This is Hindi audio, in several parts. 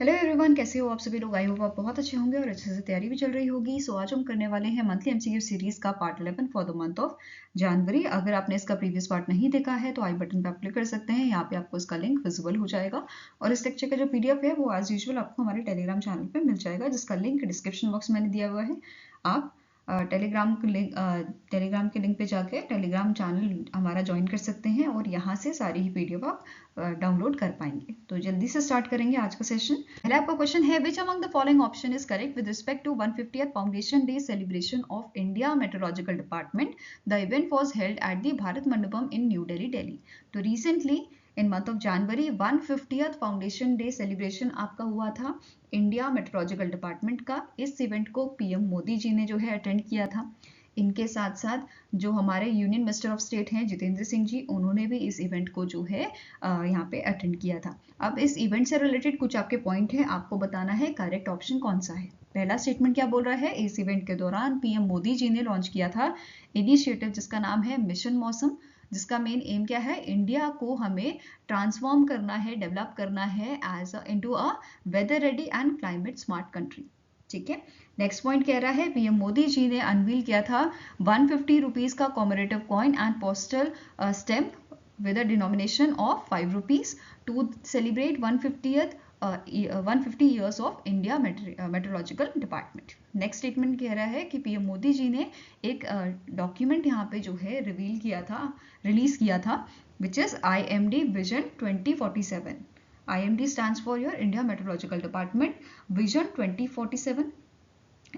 हेलो एवरीवन, कैसे हो आप सभी लोग। आई होप आप बहुत अच्छे होंगे और अच्छे से तैयारी भी चल रही होगी। सो आज हम करने वाले हैं मंथली एमसीक्यू सीरीज का part 11 for the month of जनवरी। अगर आपने इसका प्रीवियस पार्ट नहीं देखा है तो आई बटन पर आप क्लिक कर सकते हैं। यहाँ पे आपको इसका लिंक विजिबल हो जाएगा और इस लेक्चर का जो पीडीएफ है वो एज यूजुअल आपको हमारे टेलीग्राम चैनल पे मिल जाएगा, जिसका लिंक डिस्क्रिप्शन बॉक्स में मैंने दिया हुआ है। आप टेलीग्राम के लिंक पे जाके टेलीग्राम चैनल हमारा ज्वाइन कर सकते हैं और यहाँ से सारी ही पीडीएफ आप डाउनलोड कर पाएंगे। तो जल्दी से स्टार्ट करेंगे आज का सेशन। पहले आपका क्वेश्चन है, which among the following option is correct with respect to 150th foundation day celebration of India meteorological department. The event was held at the Bharat Mandapam in new Delhi, Delhi. तो recently in month of January 150th foundation day celebration आपका हुआ था इंडिया मेट्रोलॉजिकल डिपार्टमेंट का। इस इवेंट को पीएम मोदी जी ने जो है अटेंड किया था। इनके साथ साथ जो हमारे यूनियन मिनिस्टर ऑफ स्टेट हैं जितेंद्र सिंह जी, उन्होंने भी इस इवेंट को जो है यहाँ पे अटेंड किया था। अब इस इवेंट से रिलेटेड कुछ आपके पॉइंट हैं, आपको बताना है करेक्ट ऑप्शन कौन सा है। पहला स्टेटमेंट क्या बोल रहा है, इस इवेंट के दौरान पीएम मोदी जी ने लॉन्च किया था इनिशिएटिव जिसका नाम है मिशन मौसम, जिसका मेन एम क्या है, इंडिया को हमें ट्रांसफॉर्म करना है, डेवलप करना है as into a weather ready and climate smart country. ठीक है। नेक्स्ट पॉइंट कह रहा है, पीएम मोदी जी ने अनवील किया था 150 रुपीज का commemorative coin and postal stamp with a denomination of 5 rupees to celebrate 150 years of India Meteorological Department. Next statement कह रहा है कि पीएम मोदी जी ने एक डॉक्यूमेंट यहाँ पे जो है रिलीज किया था which is IMD vision 2047. IMD stands for your India Meteorological Department Vision 2047.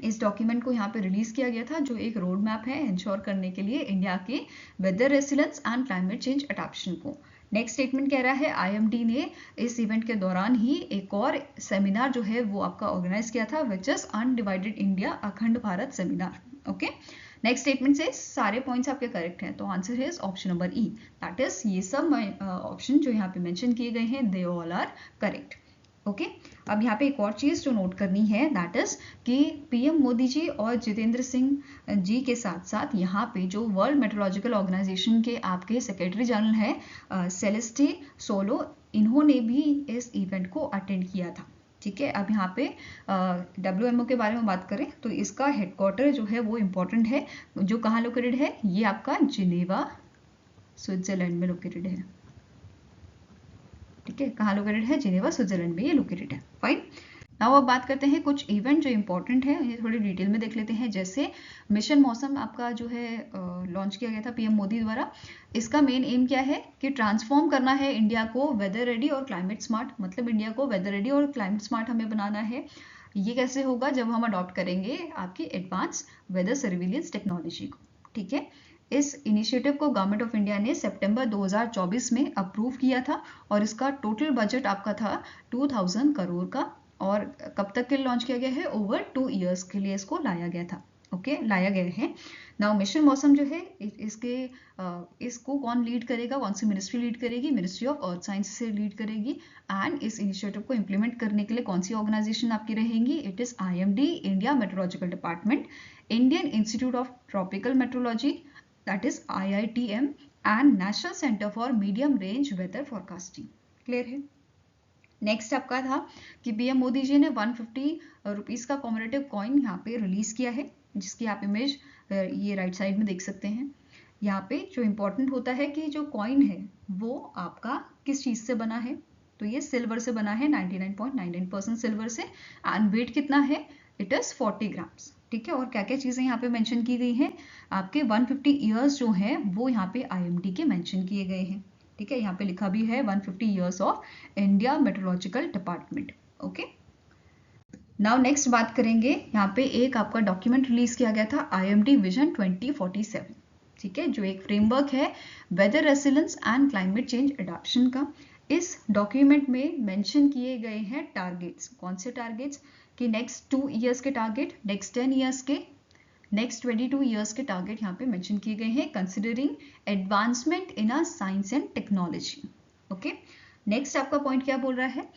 इस डॉक्यूमेंट को यहाँ पे रिलीज किया गया था जो एक रोड मैप है इंश्योर करने के लिए इंडिया के weather resilience and climate change adoption को। नेक्स्ट स्टेटमेंट कह रहा है, IMD ने इस इवेंट के दौरान ही एक और सेमिनार जो है वो आपका ऑर्गेनाइज किया था विच इज अनडिवाइडेड इंडिया अखंड Bharat seminar. Okay. Next statement से सारे पॉइंट्स आपके करेक्ट हैं, तो आंसर है option number E, that is ये सब ऑप्शन जो यहाँ पे मेंशन किए गए हैं they all are correct. Okay. अब यहाँ पे एक और चीज जो नोट करनी है दैट इज कि पीएम मोदी जी और जितेंद्र सिंह जी के साथ साथ यहाँ पे जो वर्ल्ड मेट्रोलॉजिकल ऑर्गेनाइजेशन के आपके सेक्रेटरी जनरल है सेलेस्टी सोलो, इन्होंने भी इस इवेंट को अटेंड किया था। ठीक है। अब यहाँ पे WMO के बारे में बात करें तो इसका हेडक्वार्टर जो है वो इम्पोर्टेंट है, जो कहाँ लोकेटेड है, ये आपका जिनेवा स्विट्जरलैंड में लोकेटेड है। ठीक है, कहाँ लोकेटेड है, जिनेवा स्विट्जरलैंड में ये लोकेटेड है। फाइन। नाउ अब बात करते हैं कुछ इवेंट जो इंपॉर्टेंट है, ये थोड़ी डिटेल में देख लेते हैं। जैसे मिशन मौसम आपका जो है लॉन्च किया गया था पीएम मोदी द्वारा। इसका मेन एम क्या है कि ट्रांसफॉर्म करना है इंडिया को वेदर रेडी और क्लाइमेट स्मार्ट, मतलब इंडिया को वेदर रेडी और क्लाइमेट स्मार्ट हमें बनाना है। ये कैसे होगा, जब हम अडॉप्ट करेंगे आपकी एडवांस वेदर सर्विलेंस टेक्नोलॉजी को। ठीक है। इस इनिशिएटिव को गवर्नमेंट ऑफ इंडिया ने सितंबर 2024 में अप्रूव किया था और इसका टोटल बजट आपका था 2000 करोड़ का। और कब तक के लिए लॉन्च किया गया है, ओवर 2 इयर्स के लिए इसको लाया गया था। ओके, लाया गया है। नाउ मिशन मौसम जो है इसको कौन लीड करेगा, कौन सी मिनिस्ट्री लीड करेगी, मिनिस्ट्री ऑफ अर्थ साइंस से लीड करेगी। एंड इस इनिशिएटिव को इंप्लीमेंट करने के लिए कौन सी ऑर्गेनाइजेशन आपकी रहेंगी, it is IMD India meteorological department, Indian institute of tropical meteorology that is IITM and National Center for Medium Range Weather Forecasting. Clear है। नेक्स्ट आपका था कि पीएम मोदी जी ने 150 रुपीज का कॉमरेटिव कॉइन यहाँ पे रिलीज किया है, जिसकी आप इमेज ये राइट साइड में देख सकते हैं। यहाँ पे जो इंपॉर्टेंट होता है कि जो कॉइन है वो आपका किस चीज से बना है, तो ये सिल्वर से बना है, 99.99% सिल्वर से। एंड वेट कितना है, इट इज 40 ग्राम्स। ठीक है। और क्या क्या चीजें यहाँ पे मेंशन की गई हैं, आपके 150 ईयर्स जो हैं वो यहाँ पे IMD के मेंशन किए गए हैं। ठीक है, यहाँ पे लिखा भी है 150 years of India meteorological department. Okay. Now next बात करेंगे, यहाँ पे एक आपका डॉक्यूमेंट रिलीज किया गया था IMD विजन 2047। ठीक है, जो एक फ्रेमवर्क है weather resilience and climate change adoption का। इस डॉक्यूमेंट में मेंशन किए गए हैं टारगेट्स। कौन से टारगेट्स, कि नेक्स्ट 2 इयर्स के टारगेट, नेक्स्ट 10 इयर्स के, नेक्स्ट 22 इयर्स के टारगेट यहाँ पे मेंशन किए गए हैं, considering advancement in a science and technology. Okay. Next आपका पॉइंट क्या बोल रहा है,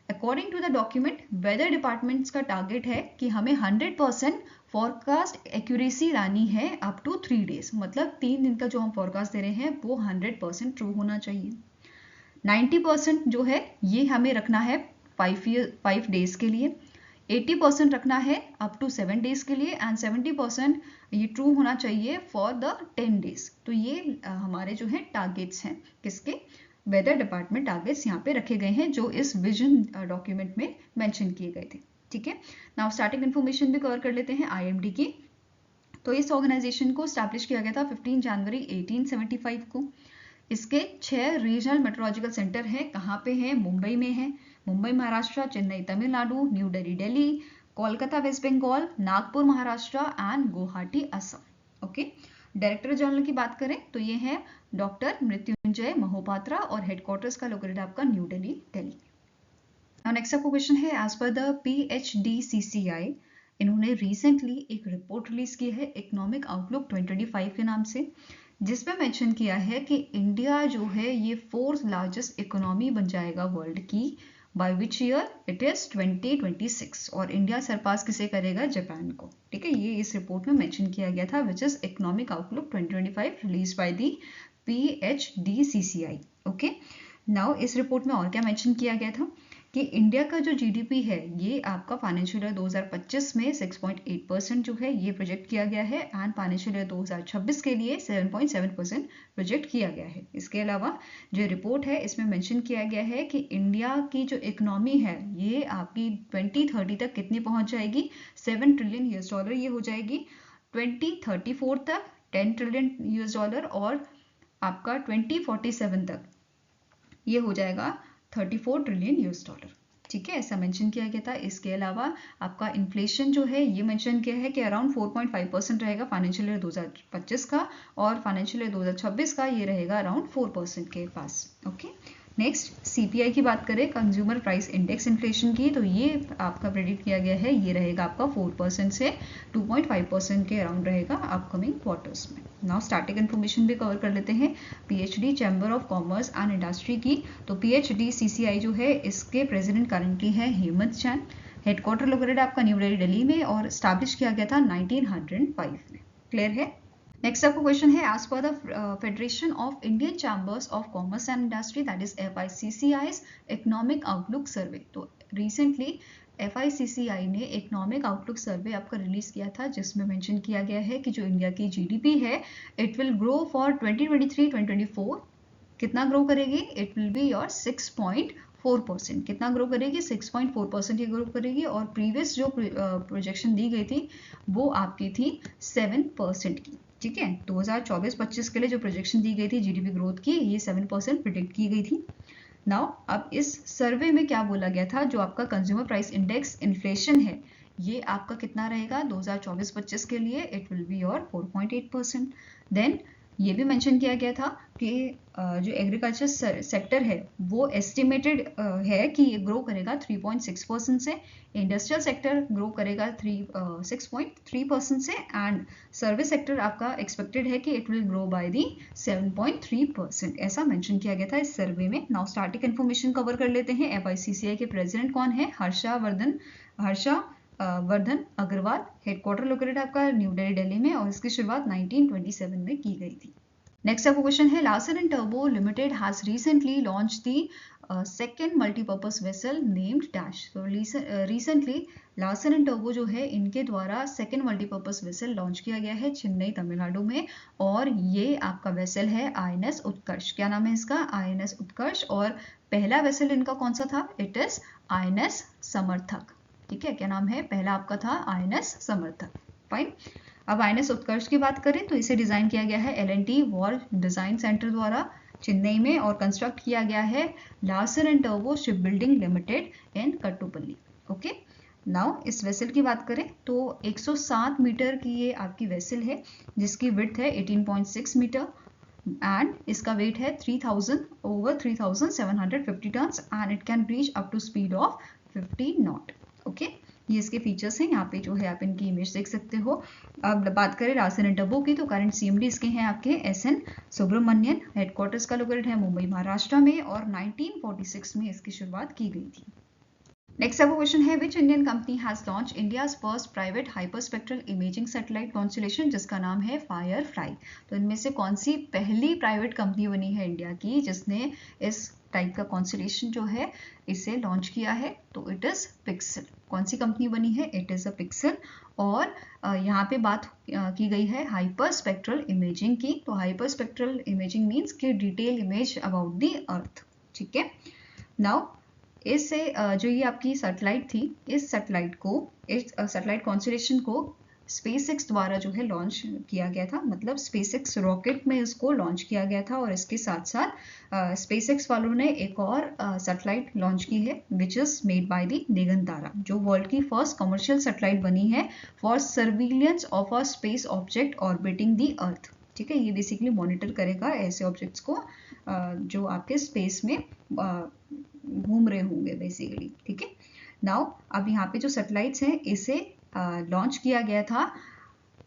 according to the document weather departments का टारगेट है कि हमें 100% फॉरकास्ट एक्यूरेसी लानी है अप टू 3 डेज, मतलब 3 दिन का जो हम फॉरकास्ट दे रहे हैं वो 100% ट्रू होना चाहिए। 90% जो है ये हमें रखना है 5 डेज के लिए, 80% रखना है अप टू 7 डेज के लिए, एंड 70% ये ट्रू होना चाहिए फॉर द 10 डेज। तो ये हमारे जो है टारगेट्स हैं, किसके, वेदर डिपार्टमेंट टारगेट्स यहाँ पे रखे गए हैं जो इस विजन डॉक्यूमेंट में मेंशन किए गए थे। ठीक है, नाउ स्टार्टिंग इन्फॉर्मेशन भी कवर कर लेते हैं IMD की। तो इस ऑर्गेनाइजेशन को स्टैब्लिश किया गया था 15 जनवरी 1875 को। इसके 6 रीजनल मेट्रोलॉजिकल सेंटर हैं। कहाँ पे हैं? मुंबई में है, Mumbai Maharashtra, Chennai Tamil Nadu, New Delhi, Kolkata West Bengal, Nagpur Maharashtra and Guwahati Assam. Okay, director general की बात करें तो ये है डॉक्टर मृत्युंजय मोहोपात्रा और हेडक्वार्टर्स का लोकेटेड आपका न्यू दिल्ली। नेक्स्ट आपको क्वेश्चन है, एज पर द PHDCCI इन्होंने रिसेंटली एक रिपोर्ट रिलीज की है इकोनॉमिक आउटलुक 2025 के नाम से, जिसमें मेंशन किया है कि इंडिया जो है ये 4th लार्जेस्ट इकोनॉमी बन जाएगा वर्ल्ड की by which year, it is 2026, और इंडिया सरपास किसे करेगा? जापान को। ठीक है, ये इस रिपोर्ट में मेंशन किया गया था which is economic outlook 2025 release by the PHDCCI। Okay, now इस रिपोर्ट में और क्या मेंशन किया गया था कि इंडिया का जो GDP है ये आपका फाइनेंशियल ईयर 2025 में 6.8% जो है ये प्रोजेक्ट किया गया है, एंड फाइनेंशियल ईयर 2026 के लिए 7.7% प्रोजेक्ट किया गया है। इसके अलावा जो रिपोर्ट है इसमें मेंशन किया गया है कि इंडिया की जो इकोनॉमी है ये आपकी 2030 तक कितनी पहुंच जाएगी? $7 ट्रिलियन ये हो जाएगी। 2034 तक $10 ट्रिलियन और आपका 2047 तक ये हो जाएगा $34 ट्रिलियन। ठीक है, ऐसा मेंशन किया गया था। इसके अलावा आपका इन्फ्लेशन जो है ये मेंशन किया है कि अराउंड 4.5% रहेगा फाइनेंशियल ईयर 2025 का, और फाइनेंशियल ईयर 2026 का ये रहेगा अराउंड 4% के पास। ओके, नेक्स्ट CPI की बात करें, कंज्यूमर प्राइस इंडेक्स इन्फ्लेशन की, तो ये आपका प्रेडिक्ट किया गया है ये रहेगा आपका 4% से 2.5% के अराउंड रहेगा अपकमिंग क्वार्टर्स में। नाउ स्टार्टिंग इन्फॉर्मेशन भी कवर कर लेते हैं PhD chamber of commerce and industry की। तो PHDCCI जो है इसके प्रेसिडेंट करंटली है हेमंत चैन, हेडक्वार्टर लोकेटेड आपका न्यू दिल्ली में, और स्टैब्लिश किया गया था 1905 में। क्लियर है? नेक्स्ट आपको क्वेश्चन है, as per the federation of Indian chambers of commerce and industry that is FICCI's economic outlook survey. तो रिसेंटली FICCI ने इकोनॉमिक आउटलुक सर्वे आपका रिलीज किया था, जिसमें मेंशन किया गया है कि जो इंडिया की GDP है इट विल ग्रो फॉर 2023-2024। कितना ग्रो करेगी? It will be your 6.4%। कितना ग्रो करेगी? 6.4% ये ग्रो करेगी, और प्रीवियस जो प्रोजेक्शन दी गई थी वो आपकी थी 7% की। ठीक है, 2024-25 के लिए जो प्रोजेक्शन दी गई थी GDP ग्रोथ की, ये 7% प्रिडिक्ट की गई थी। नाउ अब इस सर्वे में क्या बोला गया था, जो आपका कंज्यूमर प्राइस इंडेक्स इन्फ्लेशन है ये आपका कितना रहेगा 2024-25 के लिए? It will be your 4.8%। Then ये भी मेंशन किया गया था कि जो एग्रीकल्चर सेक्टर है वो एस्टिमेटेड है कि ये ग्रो करेगा 3.6% से, इंडस्ट्रियल सेक्टर ग्रो करेगा 6.3% से, एंड सर्विस सेक्टर आपका एक्सपेक्टेड है कि it will grow by the 7.3%। ऐसा मेंशन किया गया था इस सर्वे में। नाउ स्टार्टिंग इन्फॉर्मेशन कवर कर लेते हैं। FICCI के प्रेसिडेंट कौन है? हर्षवर्धन अग्रवाल, हेडक्वार्टर लोकेटेड आपका न्यू दिल्ली में, और इसकी शुरुआत 1927 में की गई थी। नेक्स्ट आपको क्वेश्चन है, Larsen and turbo limited has recently launch the second multipurpose vessel named dash. तो रिसेंटली लार्सन एंड टर्बो जो है इनके द्वारा सेकेंड मल्टीपर्पज वेसल लॉन्च किया गया है चेन्नई तमिलनाडु में, और ये आपका वेसल है INS उत्कर्ष। क्या नाम है इसका? INS उत्कर्ष। और पहला वेसल इनका कौन सा था? इट इज INS समर्थक। ठीक है, क्या नाम है? पहला आपका था INS समर्थक। फाइन। अब INS उत्कर्ष की बात करें तो इसे डिजाइन किया गया है L&T वॉर डिजाइन सेंटर द्वारा चेन्नई में, और कंस्ट्रक्ट किया गया है Larsen and turbo ship building limited in Kattupalli. Okay, now इस वेसल की बात करें तो 107 मीटर की ये आपकी वेसल है, जिसकी विड्थ है 18.6 मीटर, एंड इसका वेट है 3750 tons, and it can reach up to speed of 50 knot. Okay, ये इसके फीचर्स हैं। यहाँ पे जो है आप इनकी इमेज देख सकते हो। अब बात करें लार्सन एंड टर्बो की, तो करंट CMD इसके हैं आपके SN सुब्रमण्यन, हेडक्वार्टर्स का लोकेटेड है मुंबई महाराष्ट्र में, और 1946 में इसकी शुरुआत की गई थी। नेक्स्ट आपका क्वेश्चन है which Indian company has launch India's first private hyperspectral imaging satellite constellation जिसका नाम है फायरफ्लाई। तो इनमें से कौन सी पहली प्राइवेट कंपनी बनी है इंडिया की जिसने इस टाइप का कॉन्स्टलेशन जो है इसे लॉन्च किया है? तो इट इज पिक्सल। कौन सी कंपनी बनी है? It is a pixel. और यहाँ पे बात की गई है हाइपर स्पेक्ट्रल इमेजिंग की। तो हाइपर स्पेक्ट्रल इमेजिंग मीन्स कि detail image about the earth. ठीक है, नाउ इससे जो ये आपकी सैटेलाइट थी, इस सैटेलाइट कॉन्स्टलेशन को स्पेसएक्स द्वारा जो है लॉन्च किया गया था। मतलब स्पेसएक्स रॉकेट में इसको लॉन्च किया गया था और इसके साथ साथ स्पेसएक्स वालों ने एक और सैटेलाइट लॉन्च की है which is made by the Digantara, जो वर्ल्ड की फर्स्ट कमर्शियल सैटेलाइट बनी है for surveillance of a space object orbiting the earth. ठीक है, ये बेसिकली मॉनिटर करेगा ऐसे ऑब्जेक्ट्स को जो आपके स्पेस में घूम रहे होंगे बेसिकली। ठीक है, नाउ अब यहाँ पे जो सैटेलाइट्स हैं इसे लॉन्च किया गया था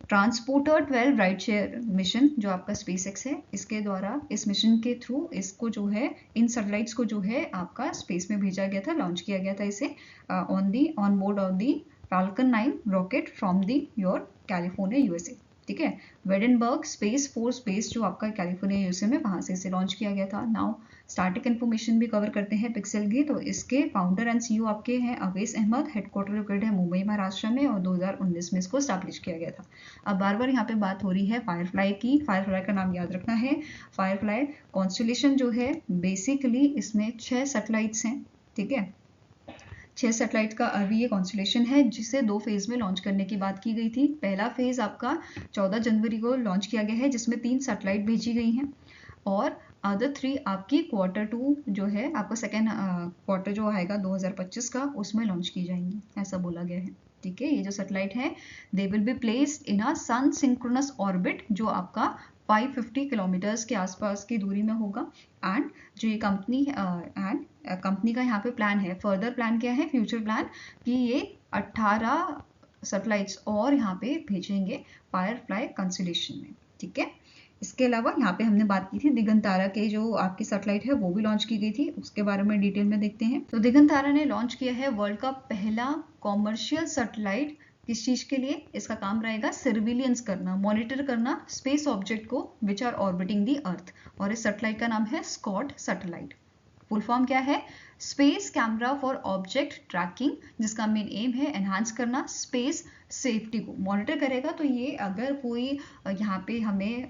ट्रांसपोर्टर 12 राइट शेयर मिशन जो आपका स्पेसएक्स है इसके द्वारा। इस मिशन के थ्रू इसको जो है इन सैटेलाइट्स को जो है आपका स्पेस में भेजा गया था, लॉन्च किया गया था इसे on board of the falcon 9 rocket from the your California USA. ठीक है, वेडनबर्ग स्पेस फोर्स बेस जो आपका कैलिफोर्निया यूएसए में, वहां से इसे लॉन्च किया गया था। नाउ स्टार्टिंग इन्फॉर्मेशन भी कवर करते हैं पिक्सल की। तो इसके फाउंडर एंड सीईओ आपके हैं अवैस अहमद। हेडक्वार्टर लोकेटेड है मुंबई महाराष्ट्र में और 2019 में इसको स्टैब्लिश किया गया था। अब बार बार यहाँ पे बात हो रही है फायरफ्लाई की। फायरफ्लाई का नाम याद रखना है। फायरफ्लाई कॉन्स्टलेशन जो है बेसिकली इसमें 6 सैटेलाइट्स हैं। ठीक है, 6 सैटेलाइट का अभी ये कॉन्स्टलेशन है जिसे 2 फेज में लॉन्च करने की बात की गई थी। पहला फेज आपका 14 जनवरी को लॉन्च किया गया है जिसमें 3 सैटेलाइट भेजी गई हैं और अदर 3 आपकी Q2 जो है आपका सेकेंड क्वार्टर जो आएगा 2025 का उसमें लॉन्च की जाएंगी, ऐसा बोला गया है। ठीक है, ये जो सैटेलाइट है they will be placed in a sun synchronous orbit जो आपका 550 किलोमीटर्स के आसपास की दूरी में होगा। एंड जो ये कंपनी कंपनी का यहाँ पे प्लान है, फर्दर प्लान क्या है, फ्यूचर प्लान, कि ये 18 सैटेलाइट्स और यहाँ पे भेजेंगे फायरफ्लाई कंस्टलेशन में। ठीक है, इसके अलावा यहाँ पे हमने बात की थी दिगंतारा के जो आपकी सैटेलाइट है वो भी लॉन्च की गई थी, उसके बारे में डिटेल में देखते हैं। तो दिगंतारा ने लॉन्च किया है वर्ल्ड का पहला कॉमर्शियल सैटेलाइट। किस चीज के लिए? इसका काम रहेगा सर्विलियंस करना, मॉनिटर करना स्पेस ऑब्जेक्ट को विच आर ऑर्बिटिंग दी अर्थ। और इस सैटेलाइट का नाम है स्कॉट सैटेलाइट। फुल फॉर्म क्या है? Space camera for object tracking, जिसका मेन एम है एनहांस करना स्पेस सेफ्टी को, मॉनिटर करेगा। तो ये अगर कोई यहाँ पे हमें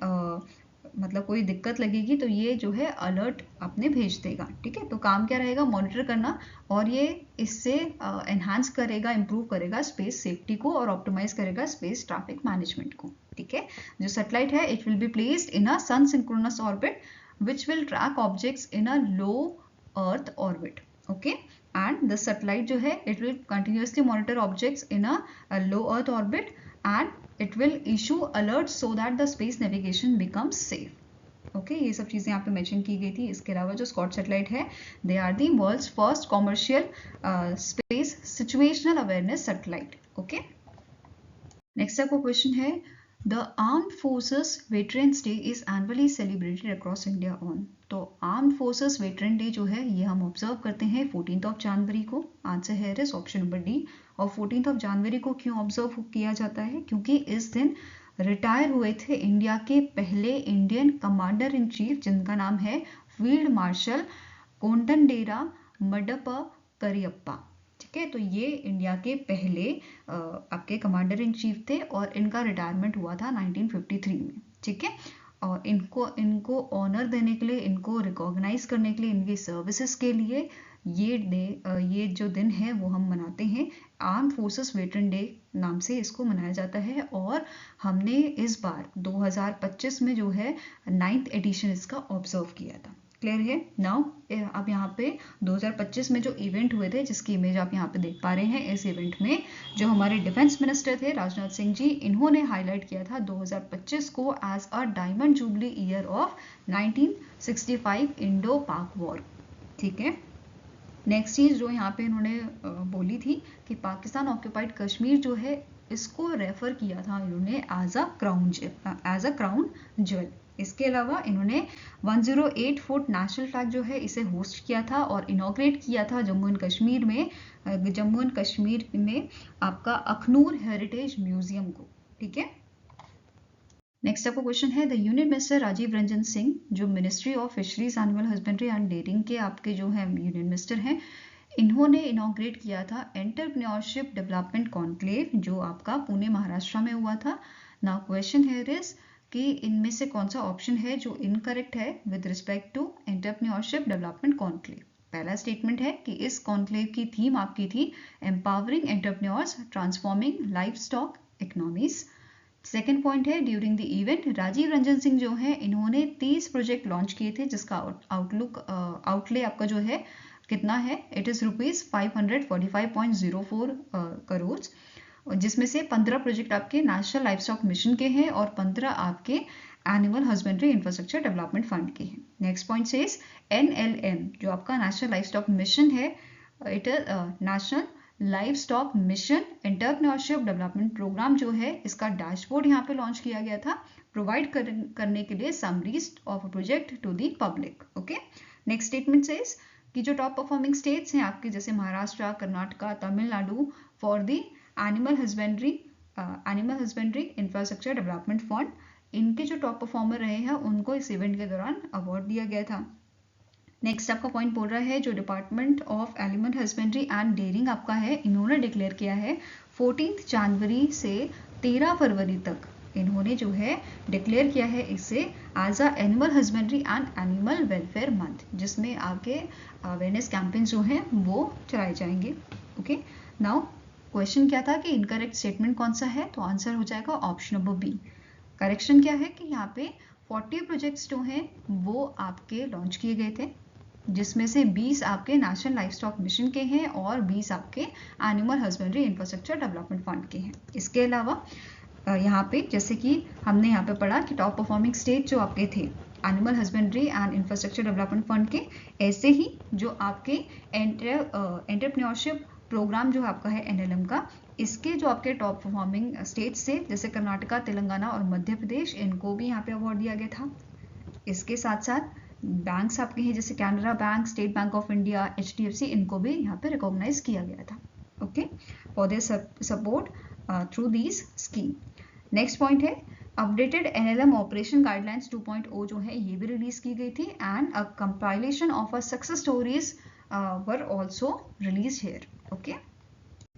मतलब कोई दिक्कत लगेगी तो ये जो है अलर्ट अपने भेज देगा। ठीक है, तो काम क्या रहेगा? मॉनिटर करना, और ये इससे एनहांस करेगा, इंप्रूव करेगा स्पेस सेफ्टी को और ऑप्टिमाइज करेगा स्पेस ट्रैफिक मैनेजमेंट को। ठीक है, जो सैटेलाइट है it will be placed in a sun synchronous orbit which will track objects in a low earth orbit. Okay, and the satellite जो है it will continuously monitor objects in a low earth orbit and it will issue alerts so that the space navigation becomes safe. Okay, ये सब चीज़ें यहाँ पे मेंशन की गई थी। इसके अलावा जो स्कॉट सैटेलाइट है they are the world's first commercial space situational awareness satellite. Okay, next आपका क्वेश्चन है the armed forces veterans day is annually celebrated across India on. तो आर्म्ड फोर्सेस वेटरन डे जो है ये हम ऑब्जर्व करते हैं 14 जनवरी को। आंसर है इस ऑप्शन नंबर डी। और 14 जनवरी को क्यों ऑब्जर्व किया जाता है? क्योंकि इस दिन रिटायर हुए थे इंडिया के पहले इंडियन कमांडर इन चीफ जिनका नाम है फील्ड मार्शल कोंडनडेरा मडप्पा करियप्पा। ठीक है, तो ये इंडिया के पहले आपके कमांडर इन चीफ थे और इनका रिटायरमेंट हुआ था 1953 में। ठीक है, और इनको ऑनर देने के लिए, इनको रिकॉग्नाइज करने के लिए, इनकी सर्विसेज के लिए ये जो दिन है वो हम मनाते हैं। आर्म फोर्सेस वेटरन डे नाम से इसको मनाया जाता है और हमने इस बार 2025 में जो है 9th एडिशन इसका ऑब्जर्व किया था। क्लियर है? नाउ अब यहाँ पे 2025 में जो इवेंट हुए थे जिसकी इमेज आप यहाँ पे देख पा रहे हैं, इस इवेंट में जो हमारे डिफेंस मिनिस्टर थे राजनाथ सिंह जी, इन्होंने हाईलाइट किया था 2025 को as a diamond jubilee year of 1965 Indo Pak war. ठीक है, नेक्स्ट चीज जो यहाँ पे इन्होंने बोली थी कि पाकिस्तान ऑक्यूपाइड कश्मीर जो है इसको रेफर किया था इन्होंने एज अ क्राउन ज्वेल। इसके अलावा इन्होंने 108 फुट नेशनल फ्लैग जो है इसे होस्ट किया था और इनॉग्रेट किया था जम्मू एंड कश्मीर में आपका अखनूर हेरिटेज म्यूजियम को। ठीक है, नेक्स्ट आपका क्वेश्चन है the union minister Rajiv Ranjan Singh जो ministry of fisheries, animal husbandry and dairying के आपके जो है यूनियन मिनिस्टर हैं, इन्होंने इनॉग्रेट किया था एंटरप्रेन्योरशिप डेवलपमेंट कॉन्क्लेव जो आपका पुणे महाराष्ट्र में हुआ था। नाउ क्वेश्चन हियर इज कि इनमें से कौन सा ऑप्शन है जो इनकरेक्ट है with respect to entrepreneurship development conclave. पहला स्टेटमेंट है कि इस कॉन्क्लेव की थीम आपकी थी empowering entrepreneurs transforming livestock economies. Second point है during the event Rajiv Ranjan Singh जो है इन्होंने 30 प्रोजेक्ट लॉन्च किए थे जिसका आउटले आपका जो है कितना है, इट इज रुपीज 545.04 करोड़, जिसमें से 15 प्रोजेक्ट आपके नेशनल लाइफ स्टॉक मिशन के हैं और 15 आपके animal husbandry infrastructure development fund के हैं। नेक्स्ट पॉइंट से NLM जो आपका नेशनल लाइफ स्टॉक मिशन है, it is national life stock mission entrepreneurship development programme जो है इसका डैशबोर्ड यहाँ पे लॉन्च किया गया था प्रोवाइड करने के लिए summaries of project to the public. Okay, next statement से कि जो टॉप परफॉर्मिंग स्टेट्स हैं आपके जैसे Maharashtra, Karnataka, Tamil Nadu for the animal husbandry infrastructure development fund, इनके जो टॉप परफॉर्मर रहे हैं उनको इस इवेंट के दौरान अवार्ड दिया गया था। नेक्स्ट आपका पॉइंट बोल रहा है जो department of animal husbandry and dairying आपका है, इन्होंने डिक्लेयर किया है 14 जनवरी से 13 फरवरी तक इन्होंने जो है डिक्लेयर किया है इसे as a animal husbandry and animal welfare month, जिसमें आपके अवेयरनेस कैंपेन जो हैं वो चलाए जाएंगे। ओके, नाउ क्वेश्चन क्या था कि इनकरेक्ट स्टेटमेंट कौन सा है, तो आंसर हो जाएगा ऑप्शन नंबर बी। करेक्शन क्या है कि यहाँ पे 40 प्रोजेक्ट्स जो हैं वो आपके लॉन्च किए गए थे, जिसमें से 20 आपके नेशनल लाइफ स्टॉक मिशन के हैं और 20 आपके animal husbandry infrastructure development fund के हैं। इसके अलावा यहाँ पे जैसे कि हमने यहाँ पे पढ़ा कि टॉप परफॉर्मिंग स्टेट जो आपके थे animal husbandry and infrastructure development fund के, ऐसे ही जो आपके एंटरप्रेन्योरशिप प्रोग्राम जो आपका है NLM का, इसके जो आपके टॉप परफॉर्मिंग स्टेट्स थे जैसे कर्नाटका, तेलंगाना और मध्य प्रदेश, इनको भी यहाँ पे अवार्ड दिया गया था। इसके साथ साथ बैंक्स आपके हैं जैसे Canara bank, state bank of India, HDFC, इनको भी यहाँ पे रिकॉग्नाइज किया गया था। Okay, for their support through this scheme. Next point है अपडेटेड NLM ऑपरेशन गाइडलाइंस 2.0 जो है ये भी रिलीज की गई थी and a compilation of a success stories were also release here. Okay,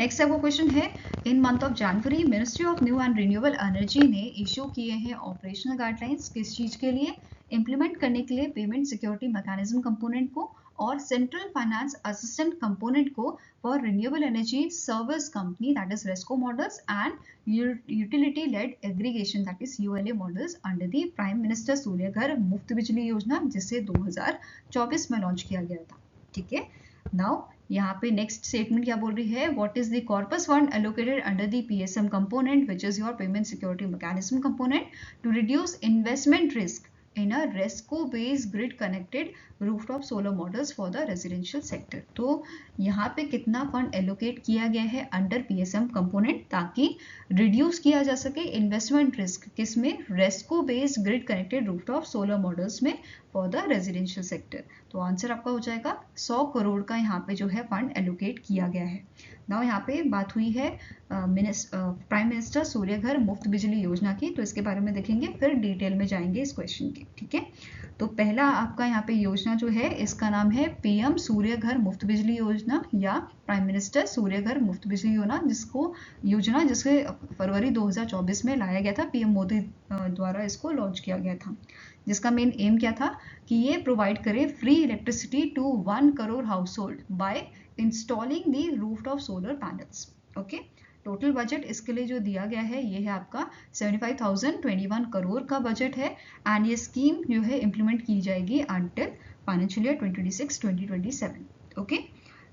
next आपका क्वेश्चन है in month of January ministry of new and renewable energy ने इश्यू किए हैं ऑपरेशनल गाइडलाइंस किस चीज के लिए, इंप्लीमेंट करने के लिए पेमेंट सिक्योरिटी मैकेनिज्म कंपोनेंट को और सेंट्रल फाइनेंस असिस्टेंट कंपोनेंट को for renewable energy service company that is RESCO models and utility led aggregation that is ULA models under the prime minister Surya Ghar Muft बिजली योजना जिसे 2024 में लॉन्च किया गया था। ठीक है, नाउ यहाँ पे नेक्स्ट स्टेटमेंट क्या बोल रही है, what is the corpus fund allocated under the PSM component which is your payment security mechanism component to reduce investment risk in a RESCO based grid connected rooftop solar models for the residential sector। तो यहाँ पे कितना फंड एलोकेट किया गया है अंडर PSM कंपोनेंट ताकि रिड्यूस किया जा सके इन्वेस्टमेंट रिस्क, किसमें, RESCO based grid connected rooftop solar models में फॉर द रेजिडेंशियल सेक्टर। तो आंसर आपका हो जाएगा 100 करोड़ का यहाँ पे जो है फंड एलोकेट किया गया है। नाउ यहाँ पे बात हुई है प्राइम मिनिस्टर सूर्य घर मुफ्त बिजली योजना की, तो इसके बारे में देखेंगे फिर डिटेल में जाएंगे इस क्वेश्चन के। ठीक है, तो पहला आपका यहाँ पे योजना जो है इसका नाम है PM सूर्य घर मुफ्त बिजली योजना या प्राइम मिनिस्टर सूर्य घर मुफ्त बिजली योजना जिसके फरवरी 2024 में लाया गया था, PM मोदी द्वारा इसको लॉन्च किया गया था, जिसका मेन एम क्या था कि ये प्रोवाइड करे free electricity to 1 crore household by installing the rooftop solar panels. Okay, total budget इसके लिए जो दिया गया है ये है आपका 75,021 करोड़ का बजट है एंड ये स्कीम जो है इम्प्लीमेंट की जाएगी अंटिल फाइनेंशियल ईयर 2026-2027। ओके,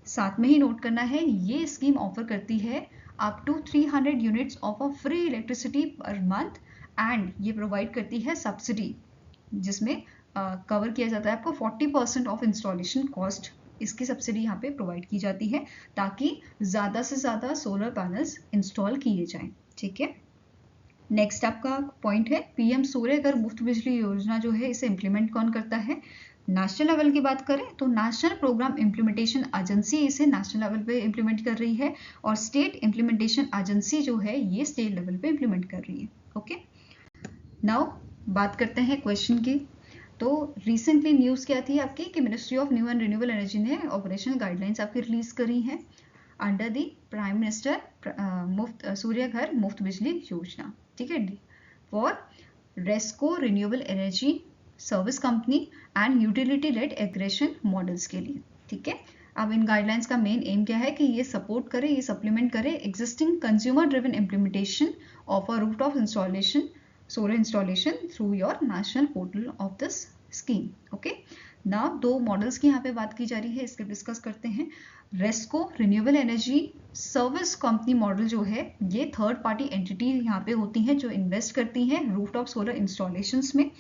साथ में ही नोट करना है ये स्कीम ऑफर करती है up to 300 units of a free electricity per month and ये प्रोवाइड करती है सब्सिडी जिसमें कवर किया जाता है आपको 40% ऑफ इंस्टॉलेशन कॉस्ट, इसकी सब्सिडी यहाँ पे प्रोवाइड की जाती है ताकि ज़्यादा से ज़्यादा सोलर पैनल्स इंस्टॉल किए जाएं। ठीक है, नेक्स्ट आपका पॉइंट है पीएम सूर्य घर मुफ्त बिजली योजना जो है इसे इम्प्लीमेंट कौन करता है? नेशनल लेवल की बात करें तो नेशनल प्रोग्राम इम्प्लीमेंटेशन एजेंसी इसे नेशनल लेवल पे इम्प्लीमेंट कर रही है और स्टेट इम्प्लीमेंटेशन एजेंसी जो है ये स्टेट लेवल पे इम्प्लीमेंट कर रही है। ओके, नाउ बात करते हैं क्वेश्चन की। तो रिसेंटली न्यूज़ क्या थी आपकी कि ministry of new and renewable energy ने ऑपरेशनल गाइडलाइंस आपकी रिलीज करी हैं अंडर दी प्राइम मिनिस्टर मुफ्त सूर्य घर मुफ्त बिजली योजना, ठीक है, for RESCO renewable energy service company and utility led aggregation models के लिए, ठीक है। अब इन गाइडलाइंस का मेन एम क्या है कि ये सपोर्ट करे, ये सप्लीमेंट करे existing consumer driven implementation of a rooftop installation solar installation through your national portal of this scheme. Okay, now दो मॉडल्स की यहाँ पे बात की जा रही है, इसके डिस्कस करते हैं। RESCO renewable energy service company model जो है ये थर्ड पार्टी एंटिटी यहाँ पे होती हैं जो इन्वेस्ट करती हैं रूफटॉप सोलर इंस्टॉलेशंस में।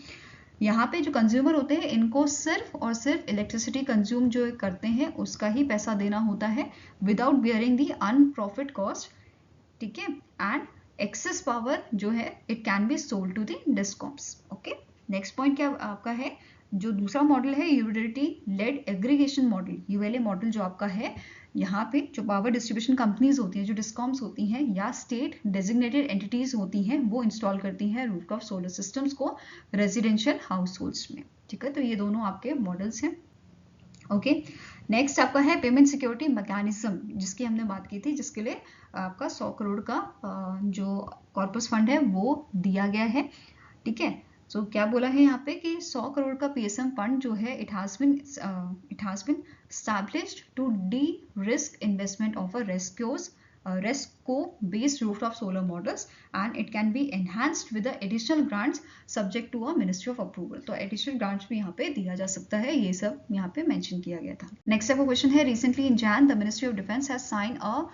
यहाँ पे जो कंज्यूमर होते हैं इनको सिर्फ और सिर्फ इलेक्ट्रिसिटी कंज्यूम जो करते हैं उसका ही पैसा देना होता है without bearing the unprofit cost, ठीक है, एंड एक्सेस पावर जो है it can be sold to the discoms. Okay, next point क्या आपका है, जो दूसरा मॉडल है utility led aggregation model, ULA model जो आपका है, यहाँ पे जो पावर डिस्ट्रीब्यूशन कंपनीज होती हैं, जो डिस्कॉम्स होती हैं या स्टेट डेजिग्नेटेड एंटिटीज होती हैं, वो इंस्टॉल करती हैं रूफटॉप सोलर सिस्टम्स को रेजिडेंशियल हाउस होल्ड्स में, ठीक है। तो ये दोनों आपके मॉडल्स हैं। ओके, नेक्स्ट आपका है पेमेंट सिक्योरिटी मैकेनिज्म जिसकी हमने बात की थी, जिसके लिए आपका 100 करोड़ का जो कॉर्पस फंड है वो दिया गया है, ठीक है। तो क्या बोला है यहाँ पे कि 100 करोड़ का पीएसएम फंड जो है it has been established to de-risk investment of a RESCO based rooftop solar models and it can be enhanced with the additional grants subject to a ministry of approval। तो additional grants भी यहाँ पे दिया जा सकता है, ये सब यहाँ पे मेंशन किया गया था। नेक्स्ट आपका क्वेश्चन है recently in Jan the Ministry of Defence has signed a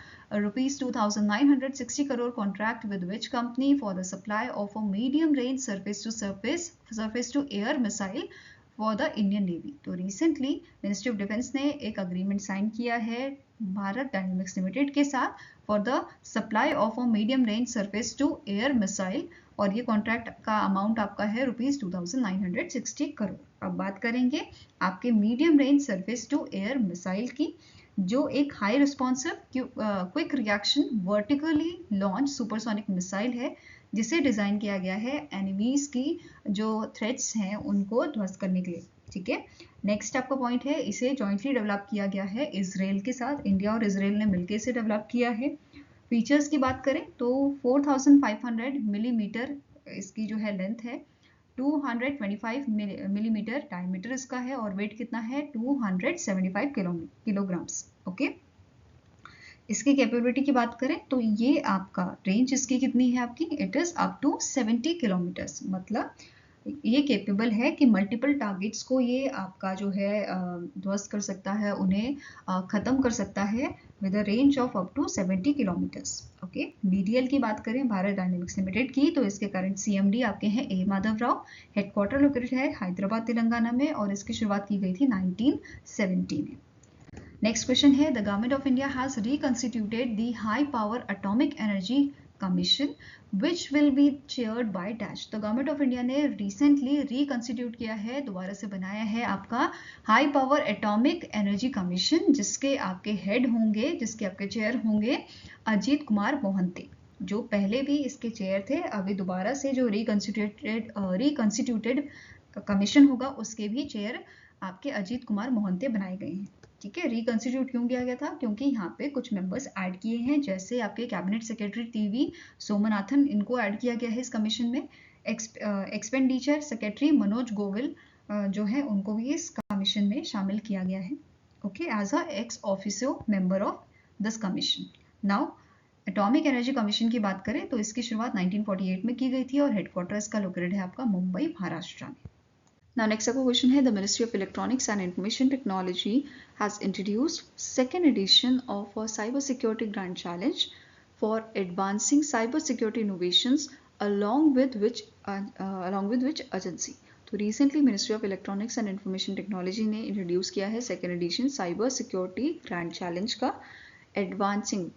rupees 2,960 crore contract with which company for the supply of a medium range surface to air missile for the Indian navy. तो रिसेंटली मिनिस्ट्री ऑफ डिफेंस ने एक अग्रीमेंट साइन किया है भारत डायनेमिक्स लिमिटेड के साथ for the supply of a medium range surface to air missile और ये कॉन्ट्रैक्ट का अमाउंट आपका है रुपीज 2,960 करोड़। अब बात करेंगे आपके medium range surface to air missile की, जो एक high responsive quick reaction vertically launch supersonic missile है जिसे डिजाइन किया गया है एनिमीज की जो थ्रेट्स हैं उनको ध्वस्त करने के लिए, ठीक है। नेक्स्ट आपका पॉइंट है इसे जॉइंटली डेवलप किया गया है इजराइल के साथ, इंडिया और इजराइल ने मिलकर इसे डेवलप किया है। फीचर्स की बात करें तो 4500 मिलीमीटर इसकी जो है लेंथ है, 225 मिलीमीटर डायमीटर इसका है और वेट कितना है 275 किलोग्राम्स। ओके, इसकी कैपेबिलिटी की बात करें तो ये आपका रेंज इसकी कितनी है आपकी, it is up to 70 kilometres, मतलब ये केपेबल है कि मल्टीपल टारगेट्स को ये आपका जो है ध्वस्त कर सकता है, उन्हें खत्म कर सकता है with a range of up to 70 kilometres. Okay, BDL की बात करें भारत डायनेमिक्स लिमिटेड की तो इसके करंट सीएमडी आपके हैं ए माधव राव, हेडक्वार्टर लोकेटेड है हैदराबाद तेलंगाना में और इसकी शुरुआत की गई थी 1970 में। नेक्स्ट क्वेश्चन है the government of India has reconstituted the high power atomic energy commission which will be chaired by dash। तो गवर्नमेंट ऑफ इंडिया ने रिसेंटली रिकंस्टिट्यूट किया है, दोबारा से बनाया है आपका high power atomic energy commission, जिसके आपके हेड होंगे, जिसके आपके चेयर होंगे अजीत कुमार मोहंती, जो पहले भी इसके चेयर थे। अभी दोबारा से जो रिकंस्टिट्यूटेड कमीशन होगा उसके भी चेयर आपके अजीत कुमार मोहंती बनाए गए हैं, ठीक है। रिकंस्टिट्यूट क्यों किया गया था, क्योंकि यहाँ पे कुछ मेंबर्स ऐड किए हैं, जैसे आपके कैबिनेट सेक्रेटरी टीवी सोमनाथन, इनको ऐड किया गया है इस कमीशन में। एक्सपेंडिचर सेक्रेटरी मनोज गोविल जो है उनको भी इस कमीशन में शामिल किया गया है, okay, as a ex officio member of this commission. Now atomic energy commission की बात करें तो इसकी शुरुआत 1948 में की गई थी और हेडक्वार्टर इसका लोकेटेड है आपका मुंबई महाराष्ट्र में। Now next आपका क्वेश्चन है the Ministry of Electronics and Information Technology has introduced second edition of a cyber security grant challenge for advancing cyber security innovations along with which agency। तो recently Ministry of Electronics and Information Technology ने introduce किया है second edition cyber security grant challenge का, advancing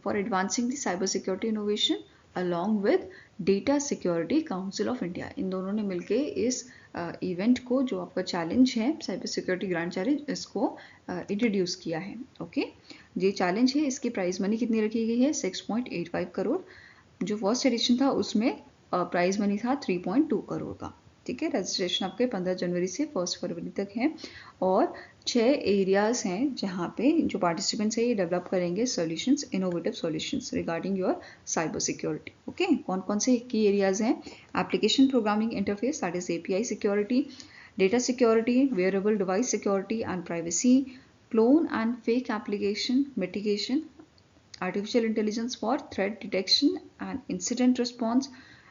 the cyber security innovation along with data security council of India. इन दोनों ने मिलके इस इवेंट को, जो आपका चैलेंज है साइबर सिक्योरिटी ग्रांड चैलेंज, इसको इंट्रोड्यूस किया है। ओके, ये चैलेंज है, इसकी प्राइज मनी कितनी रखी गई है? 6.85 करोड़। जो फर्स्ट एडिशन था उसमें प्राइज मनी था 3.2 करोड़ का। ठीक है, रजिस्ट्रेशन आपके 15 जनवरी से 1 फरवरी तक है और 6 एरियाज हैं जहाँ पे जो पार्टिसिपेंट्स है ये डेवलप करेंगे solutions, innovative solutions regarding your cyber security. Okay, कौन कौन से की एरियाज हैं? Application programming interface, that is API security, data security, wearable device security and privacy, clone and fake application mitigation, artificial intelligence for threat detection and incident response,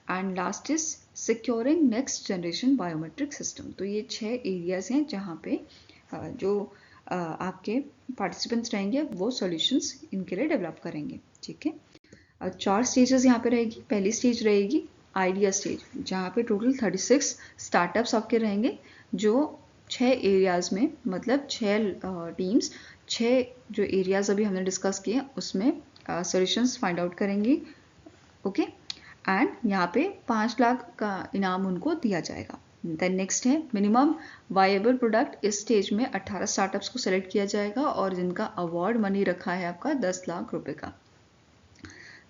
and last is securing next generation biometric system। तो ये 6 एरियाज हैं जहाँ पे जो आपके पार्टिसिपेंट्स रहेंगे वो सॉल्यूशंस इनके लिए डेवलप करेंगे। ठीक है, 4 स्टेजेस यहाँ पे रहेगी। पहली स्टेज रहेगी आइडिया स्टेज, जहाँ पे टोटल 36 स्टार्टअप्स आपके रहेंगे जो 6 एरियाज में, मतलब 6 टीम्स 6 जो एरियाज अभी हमने डिस्कस किए उसमें सॉल्यूशंस फाइंड आउट करेंगी। ओके, एंड यहाँ पे 5 लाख का इनाम उनको दिया जाएगा। देन नेक्स्ट है मिनिमम वायबल प्रोडक्ट। इस स्टेज में 18 स्टार्टअप्स को सेलेक्ट किया जाएगा और जिनका अवार्ड मनी रखा है आपका 10 लाख रुपए का।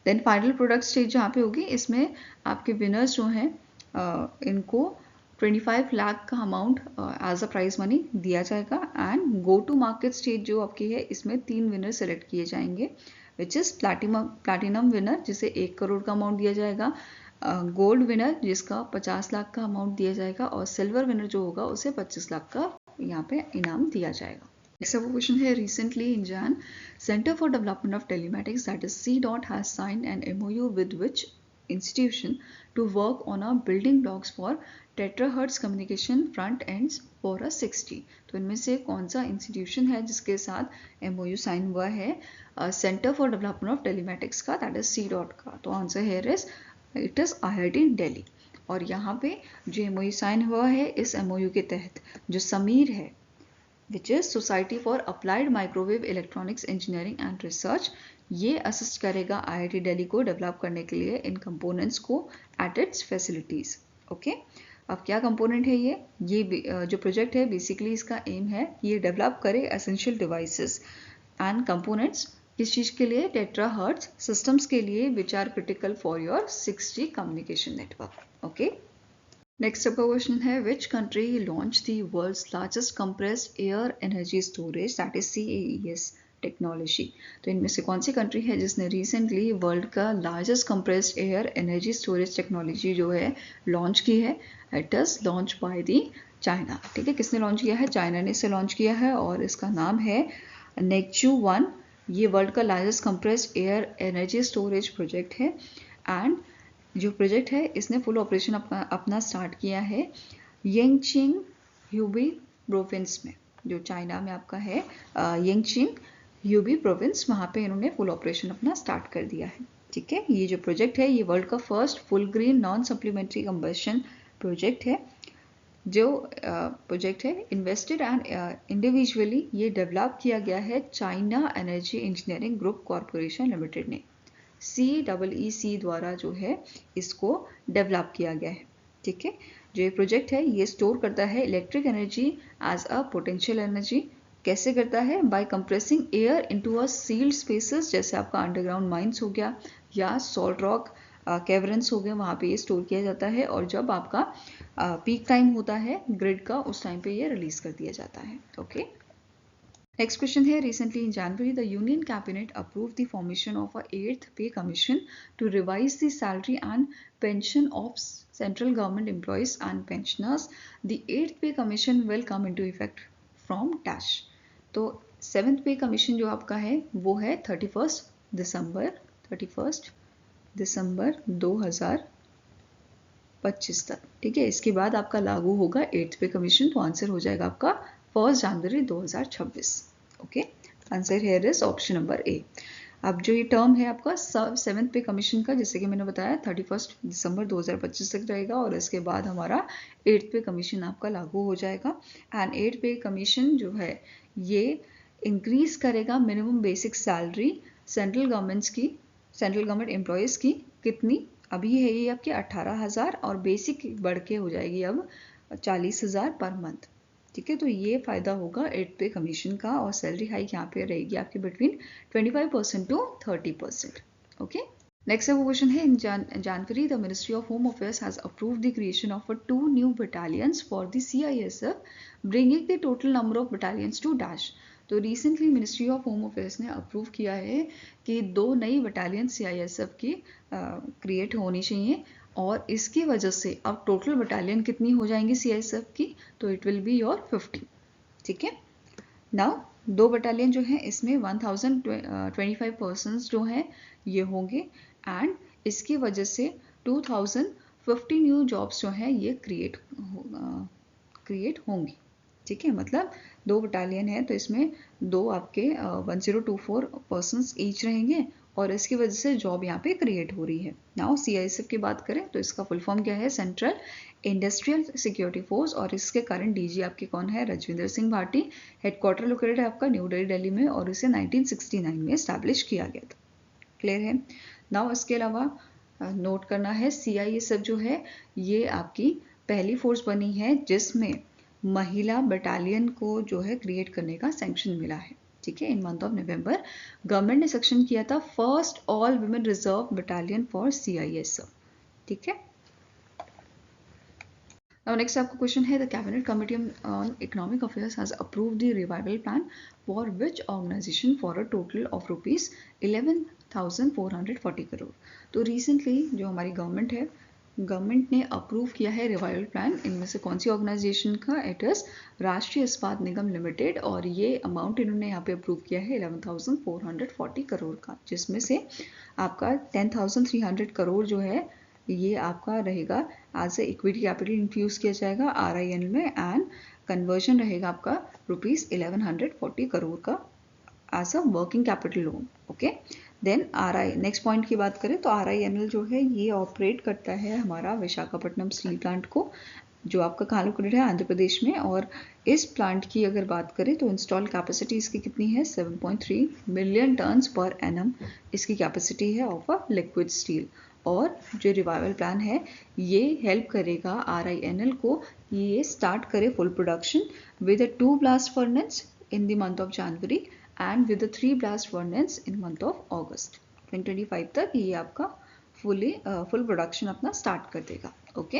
देन फाइनल प्रोडक्ट स्टेज जहाँ पे होगी, इसमें आपके विनर्स जो हैं इनको 25 लाख का amount as a prize money दिया जाएगा। And go to market stage जो आपकी है, इसमें 3 विनर सेलेक्ट किए जाएंगे, विच इज़ प्लैटिनम विनर जिसे 1 करोड़ का अमाउंट दिया जाएगा, गोल्ड विनर जिसका 50 लाख का अमाउंट दिया जाएगा और सिल्वर विनर जो होगा उसे 25 लाख का यहाँ पे इनाम दिया जाएगा। Next question है, recently in Jan, Center for Development of Telematics, that is CDOT, has signed an MOU with which institution to work on a building blocks for terahertz communication front ends for a 6G। तो इनमें से कौन सा इंस्टीट्यूशन है जिसके साथ MOU साइन हुआ है centre for development of telematics का, दैट इज CDOT का? तो answer here is it is IIT Delhi. और यहाँ पे जो MOU साइन हुआ है, इस MOU के तहत जो समीर है, which is society for applied microwave electronics engineering and research, ये असिस्ट करेगा IIT दिल्ली को डेवलप करने के लिए इन कंपोनेंट्स को एट इट्स फैसिलिटीज। ओके, अब क्या कंपोनेंट है ये जो प्रोजेक्ट है बेसिकली इसका एम है कि ये डेवलप करे एसेंशियल डिवाइसेस एंड कंपोनेंट्स किस चीज़ के लिए? टेट्राहर्ट्ज सिस्टम्स के लिए which are critical for your 6G communication network. Okay, next आपका क्वेश्चन है, which country launch the world's largest compressed air energy storage, that is CAES technology? तो इनमें से कौन सी कंट्री है जिसने रिसेंटली वर्ल्ड का largest compressed air energy storage technology जो है लॉन्च की है? It is launch by the China. ठीक है, किसने लॉन्च किया है? चाइना ने इसे लॉन्च किया है और इसका नाम है नेक्चू 1। ये वर्ल्ड का largest compressed air energy storage project है एंड जो प्रोजेक्ट है इसने फुल ऑपरेशन अपना स्टार्ट किया है यंगचिंग ह्यूबी प्रोविंस में, जो चाइना में आपका है यंगचिंग ह्यूबी प्रोविंस, वहाँ पे इन्होंने फुल ऑपरेशन अपना स्टार्ट कर दिया है। ठीक है, ये जो प्रोजेक्ट है ये वर्ल्ड का first full green non supplementary combustion project है। जो प्रोजेक्ट है इन्वेस्टेड एंड इंडिविजुअली ये डेवलप किया गया है China energy engineering group corporation limited ने, CEEC द्वारा जो है इसको डेवलप किया गया है। ठीक है, जो ये प्रोजेक्ट है ये स्टोर करता है electric energy as a potential energy. कैसे करता है? By compressing air into a sealed spaces, जैसे आपका अंडरग्राउंड माइंस हो गया या सॉल्ट रॉक कैवर्न्स हो गए, वहाँ पे ये स्टोर किया जाता है और जब आपका पीक टाइम होता है ग्रिड का, उस टाइम पे ये रिलीज कर दिया जाता है। ओके, नेक्स्ट क्वेश्चन है, recently in January the Union Cabinet approved the formation of a 8th Pay Commission to revise the salary and pension of central government employees and pensioners. The 8th Pay Commission will come into effect from dash। तो 7th Pay Commission जो आपका है वो है 31 दिसंबर 2025 तक। ठीक है, इसके बाद आपका लागू होगा 8th Pay Commission, तो आंसर हो जाएगा आपका 1 जनवरी 2026। Okay, answer here is option number A. अब जो ये टर्म है आपका 7th पे कमीशन का, जैसे कि मैंने बताया 31 दिसंबर 2025 तक रहेगा और इसके बाद हमारा 8th पे कमीशन आपका लागू हो जाएगा। एंड 8th पे कमीशन जो है ये इंक्रीज करेगा minimum basic salary central governments की सेंट्रल गवर्नमेंट एम्प्लॉयज़ की कितनी, अभी है ये आपके 18,000 और बेसिक बढ़ के हो जाएगी अब 40,000 पर मंथ। ठीक है, तो ये फ़ायदा होगा 8 पे कमीशन का, और सैलरी हाइक यहाँ पे रहेगी आपके between 25% to 30%। Okay, next question है, in January the ministry of home affairs has approved the creation of 2 new battalions for the CISF, bringing the total number of battalions to dash. तो recently ministry of home affairs ने अप्रूव किया है कि 2 नई बटालियन CISF की क्रिएट होनी चाहिए, और इसकी वजह से अब टोटल बटालियन कितनी हो जाएंगी CISF की, तो इट विल बी योर 50। ठीक है, नाउ 2 बटालियन जो है इसमें 1025 पर्सन्स जो हैं ये होंगे, एंड इसकी वजह से 2050 न्यू जॉब्स जो हैं ये क्रिएट होंगी। ठीक है, मतलब 2 बटालियन है तो इसमें 2 आपके 1024 पर्सन्स ईच रहेंगे, और इसकी वजह से जॉब यहाँ पे क्रिएट हो रही है। नाउ CISF की बात करें तो इसका फुल फॉर्म क्या है, सेंट्रल इंडस्ट्रियल सिक्योरिटी फोर्स, और इसके करंट DG आपके कौन है, रजविंदर सिंह भाटी। हेडक्वार्टर लोकेटेड है आपका न्यू दिल्ली में, और इसे 1969 में एस्टैब्लिश किया गया था। क्लियर है। नाउ इसके अलावा नोट करना है, CISF जो है ये आपकी पहली फोर्स बनी है जिसमें महिला बटालियन को जो है क्रिएट करने का सैंक्शन मिला है। ठीक है, in month of November government ने सेक्शन किया था first all women reserve battalion for CISF। ठीक है, Now next आपका क्वेश्चन है, the cabinet committee on economic affairs has approved the revival plan for which organisation for a total of rupees 11,440 crore. तो रिसेंटली जो हमारी गवर्नमेंट है, गवर्नमेंट ने अप्रूव किया है रिवाइवल प्लान। इनमें से कौन सी ऑर्गेनाइजेशन का, इट इज राष्ट्रीय इस्पात निगम लिमिटेड, और ये अमाउंट इन्होंने यहाँ पे अप्रूव किया है 11,440 करोड़ का, जिसमें से आपका 10,300 करोड़ जो है ये आपका रहेगा as a equity capital infuse किया जाएगा RINL में, एंड कन्वर्जन रहेगा आपका रुपीज 1140 करोड़ का as a working capital loan. Okay, then next point की बात करें तो RINL जो है ये ऑपरेट करता है हमारा विशाखापट्टनम स्टील प्लांट को, जो आपका कहाँ लोकेटेड है, आंध्र प्रदेश में। और इस प्लांट की अगर बात करें तो इंस्टॉल कैपेसिटी इसकी कितनी है, 7.3 मिलियन टन्स पर एनम इसकी कैपेसिटी है ऑफ अ लिक्विड स्टील। और जो रिवाइवल प्लान है ये हेल्प करेगा RINL को ये स्टार्ट करे full production with 2 blast furnace in the month of January and with 3 blast furnace in month of अगस्त 2025 तक ये आपका फुल प्रोडक्शन अपना स्टार्ट कर देगा। ओके,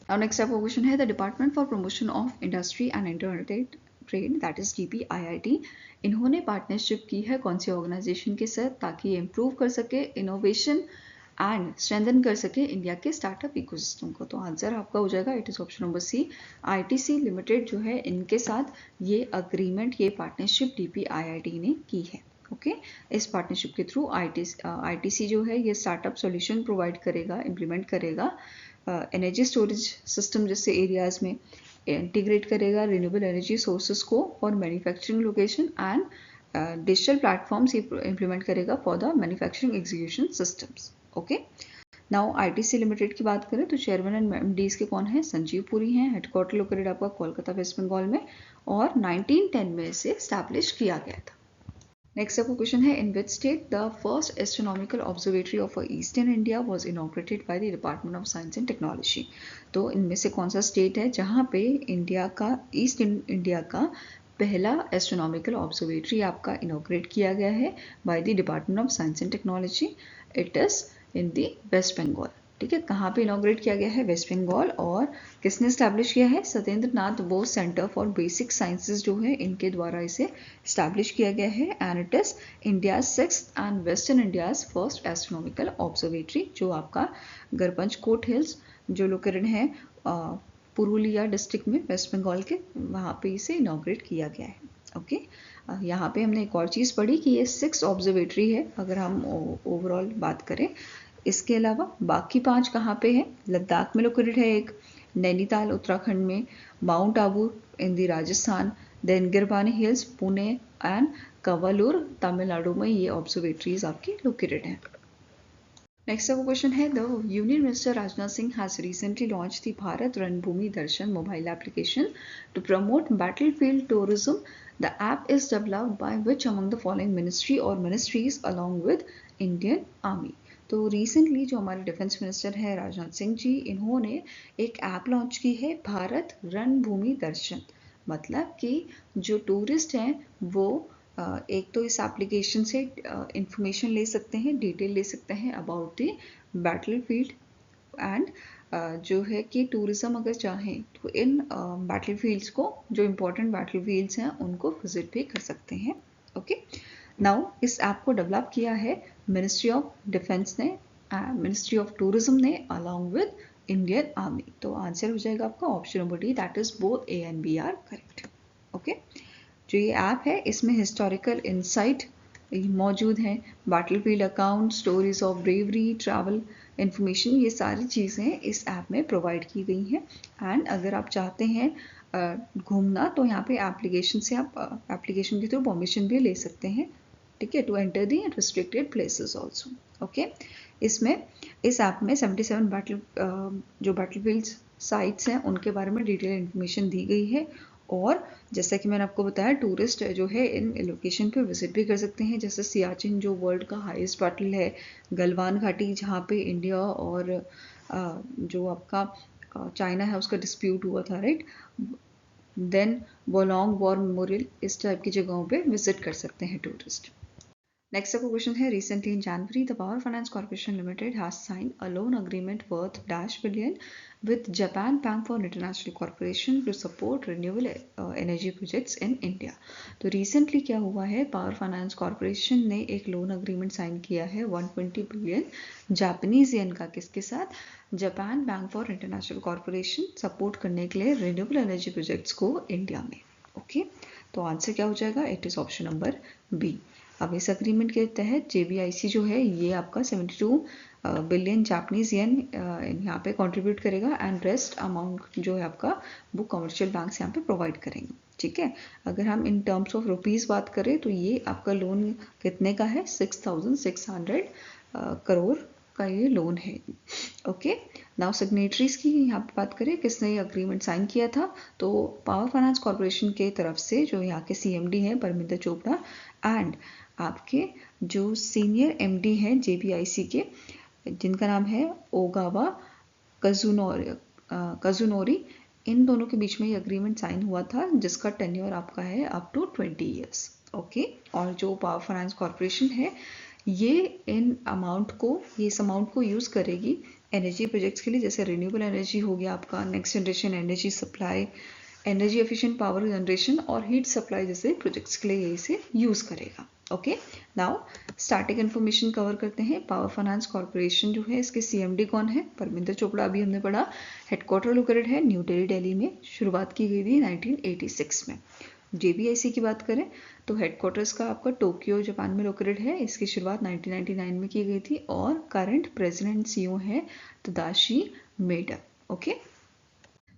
अब नेक्स्ट आपका क्वेश्चन है, the department for promotion of industry and internet trade that is DPIIT, इन्होंने पार्टनरशिप की है कौन सी ऑर्गेनाइजेशन के साथ, ताकि ये इम्प्रूव कर सके इनोवेशन एंड स्ट्रेंथन कर सके इंडिया के स्टार्टअप इकोसिस्टम को। तो आंसर आपका हो जाएगा, it is option number C, ITC limited जो है इनके साथ ये अग्रीमेंट, ये पार्टनरशिप DPIIT ने की है। ओके, इस पार्टनरशिप के थ्रू ITC जो है ये स्टार्टअप सॉल्यूशन प्रोवाइड करेगा, इम्प्लीमेंट करेगा, एनर्जी स्टोरेज सिस्टम जैसे एरियाज में इंटीग्रेट करेगा रिन्यूएबल एनर्जी सोर्सेज को for manufacturing location, and digital platforms implement करेगा for the manufacturing execution systems. Okay, now ITC limited की बात करें तो चेयरमैन एंड MDs के कौन है, संजीव पुरी हैं। हेडक्वार्टर लोकेटेड आपका कोलकाता वेस्ट बंगाल में, और 1910 में इसे स्टैब्लिश किया गया था। नेक्स्ट आपका क्वेश्चन है, in which state the first astronomical observatory of eastern India was inaugurated by the department of science and technology. तो इनमें से कौन सा स्टेट है जहाँ पे ईस्ट इंडिया का पहला एस्ट्रोनॉमिकल ऑब्जर्वेटरी आपका इनॉग्रेट किया गया है by the department of science and technology, it is in the West Bengal. ठीक है, कहाँ पे इनॉग्रेट किया गया है, वेस्ट बंगाल, और किसने स्टैब्लिश किया है, Satyendra Nath Bose centre for basic sciences जो है इनके द्वारा इसे स्टैब्लिश किया गया है, and it is India 6th and western India's first astronomical observatory, जो आपका गरपंच कोट हिल्स जो लोकेटेड है पुरुलिया डिस्ट्रिक्ट में वेस्ट बंगाल के, वहाँ पे इसे इनॉग्रेट किया गया है। ओके, यहाँ पे हमने एक और चीज़ पढ़ी कि ये 6 ऑब्जर्वेटरी है अगर हम ओवरऑल बात करें। इसके अलावा बाकी 5 कहाँ पे है, लद्दाख में लोकेटेड है एक, नैनीताल उत्तराखंड में, mount Abu in the Rajasthan, then Girbani hills Pune, and Kavalur Tamil Nadu में ये ऑब्जर्वेटरीज आपकी लोकेटेड हैं। नेक्स्ट आपका क्वेश्चन है, the union minister Rajnath Singh has recently launch the Bharat Ranbhoomi Darshan mobile application to promote battlefield tourism the app is developed by which among the following ministry और ministries along with Indian army. तो रिसेंटली जो हमारे डिफेंस मिनिस्टर हैं राजनाथ सिंह जी, इन्होंने एक ऐप लॉन्च की है, भारत रणभूमि दर्शन। मतलब कि जो टूरिस्ट हैं वो एक तो इस एप्लीकेशन से इंफॉर्मेशन ले सकते हैं, डिटेल ले सकते हैं about the battle field and जो है कि टूरिज्म अगर चाहें तो इन बैटल फील्ड्स को, जो इम्पोर्टेंट बैटल फील्ड्स हैं उनको विजिट भी कर सकते हैं। ओके, नाउ इस ऐप को डेवलप किया है मिनिस्ट्री ऑफ डिफेंस ने, मिनिस्ट्री ऑफ टूरिज्म ने अलॉन्ग विद इंडियन आर्मी। तो आंसर हो जाएगा आपका option number D, that is both A and B are correct. Okay, जो ये ऐप है इसमें हिस्टोरिकल इंसाइट मौजूद हैं, battlefield account, stories of bravery, travel information, ये सारी चीज़ें इस ऐप में प्रोवाइड की गई हैं। एंड अगर आप चाहते हैं घूमना तो यहाँ पे एप्लीकेशन से आप एप्लीकेशन के थ्रू परमिशन भी ले सकते हैं, ठीक है, to enter the restricted places also. Okay, इसमें इस ऐप में 77 जो बैटलफील्ड साइट्स हैं उनके बारे में डिटेल इन्फॉर्मेशन दी गई है। और जैसा कि मैंने आपको बताया, टूरिस्ट जो है इन लोकेशन पे विजिट भी कर सकते हैं, जैसे सियाचिन जो वर्ल्ड का हाईएस्ट बैटल है, गलवान घाटी जहाँ पे इंडिया और जो आपका चाइना है उसका डिस्प्यूट हुआ था, right, then Walong war memorial, इस टाइप की जगहों पे विजिट कर सकते हैं टूरिस्ट। नेक्स्ट आपका क्वेश्चन है, recently in January the power finance corporation limited has sign a loan agreement worth $billion with Japan Bank for International Corporation to support renewable energy projects in India। तो रिसेंटली क्या हुआ है, पावर फाइनेंस कॉर्पोरेशन ने एक लोन अग्रीमेंट साइन किया है 120 बिलियन जापानीज येन का, किसके साथ, Japan bank for international corporation, support करने के लिए रिन्यूएबल एनर्जी प्रोजेक्ट्स को इंडिया में। ओके, तो आंसर क्या हो जाएगा, it is option number B. अब इस अग्रीमेंट के तहत JBIC जो है ये आपका 72 बिलियन जापानीज येन यहाँ पे कंट्रीब्यूट करेगा एंड रेस्ट अमाउंट जो है आपका वो कमर्शियल बैंक्स यहाँ पे प्रोवाइड करेंगे, ठीक है। अगर हम इन टर्म्स ऑफ रुपीज़ बात करें तो ये आपका लोन कितने का है, 6,600 करोड़ का ये लोन है। ओके, नाउ सिग्नेटरीज की यहाँ पे बात करें, किसने ये अग्रीमेंट साइन किया था, तो पावर फाइनेंस कॉर्पोरेशन के तरफ से जो यहाँ के CMD हैं परमिंदर चोपड़ा एंड आपके जो सीनियर MD हैं JBIC के, जिनका नाम है ओगावा कजुनोरी, इन दोनों के बीच में ये अग्रीमेंट साइन हुआ था, जिसका टेन्योर आपका है अप टू 20 ईयर्स। ओके, और जो पावर फाइनेंस कॉर्पोरेशन है ये इस अमाउंट को यूज़ करेगी एनर्जी प्रोजेक्ट्स के लिए, जैसे रिन्यूएबल एनर्जी हो गया आपका, next generation energy supply, energy efficient power generation और हीट सप्लाई जैसे प्रोजेक्ट्स के लिए ये इसे यूज़ करेगा। Okay, now starting information cover करते हैं। पावर फाइनेंस कॉर्पोरेशन जो है इसके CMD कौन है, परमिंदर चोपड़ा, अभी हमने पढ़ा। हेडक्वार्टर लोकेटेड है न्यू दिल्ली में, शुरुआत की गई थी 1986 में। JBIC की बात करें तो हेडक्वार्टर्स का आपका टोक्यो जापान में लोकेटेड है, इसकी शुरुआत 1999 में की गई थी और करंट प्रेसिडेंट CEO है तदाशी मेडा। ओके,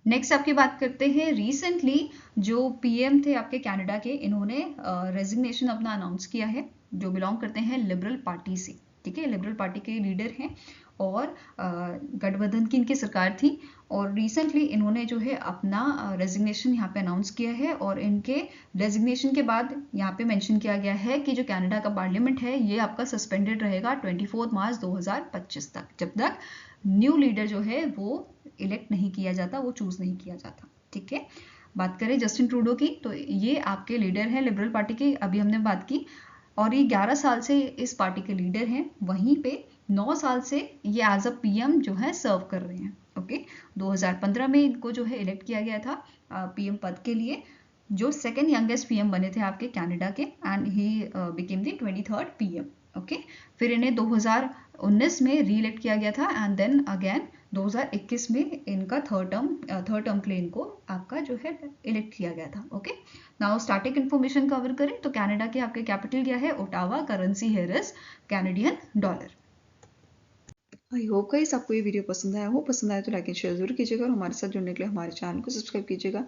नेक्स्ट आपकी बात करते हैं, रिसेंटली जो PM थे आपके कनाडा के, इन्होंने रेजिग्नेशन अपना अनाउंस किया है, जो बिलोंग करते हैं लिबरल पार्टी से, ठीक है, लिबरल पार्टी के लीडर हैं और गठबंधन की इनकी सरकार थी और रिसेंटली इन्होंने जो है अपना रेजिग्नेशन यहाँ पे अनाउंस किया है और इनके रेजिग्नेशन के बाद यहाँ पे मेंशन किया गया है कि जो कनाडा का पार्लियामेंट है ये आपका सस्पेंडेड रहेगा 24 मार्च 2025 तक, जब तक न्यू लीडर जो है वो इलेक्ट नहीं किया जाता, वो चूज नहीं किया जाता, ठीक है। बात करें जस्टिन ट्रूडो की तो ये आपके लीडर हैं लिबरल पार्टी के, अभी हमने बात की, और ये 11 साल से इस पार्टी के लीडर हैं, वहीं पे 9 साल से ये एज अ PM जो है सर्व कर रहे हैं। ओके, 2015 में इनको जो है इलेक्ट किया गया था PM पद के लिए, जो सेकेंड यंगेस्ट PM बने थे आपके कनाडा के, and he became the 23rd PM। Okay, फिर इन्हें 2019 में री इलेक्ट किया गया था एंड देन अगेन 2021 में इनका थर्ड टर्म के लिए इनको आपका जो है इलेक्ट किया गया था। Okay, now starting information cover करें तो कनाडा के आपके कैपिटल क्या है, ओटावा, करेंसी है Canadian dollar. I hope guys आपको ये वीडियो पसंद आया हो, पसंद आया तो लाइक एंड शेयर जरूर कीजिएगा और हमारे साथ जुड़ने के लिए हमारे चैनल को सब्सक्राइब कीजिएगा।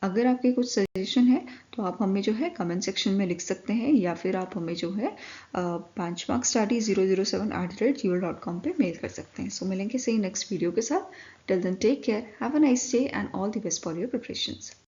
अगर आपके कुछ सजेशन है तो आप हमें जो है कमेंट सेक्शन में लिख सकते हैं या फिर आप हमें जो है benchmarkstudy007@gmail.com पे मेल कर सकते हैं। सो मिलेंगे सही नेक्स्ट वीडियो के साथ, till then take care, have a nice day and all the best for your preparations.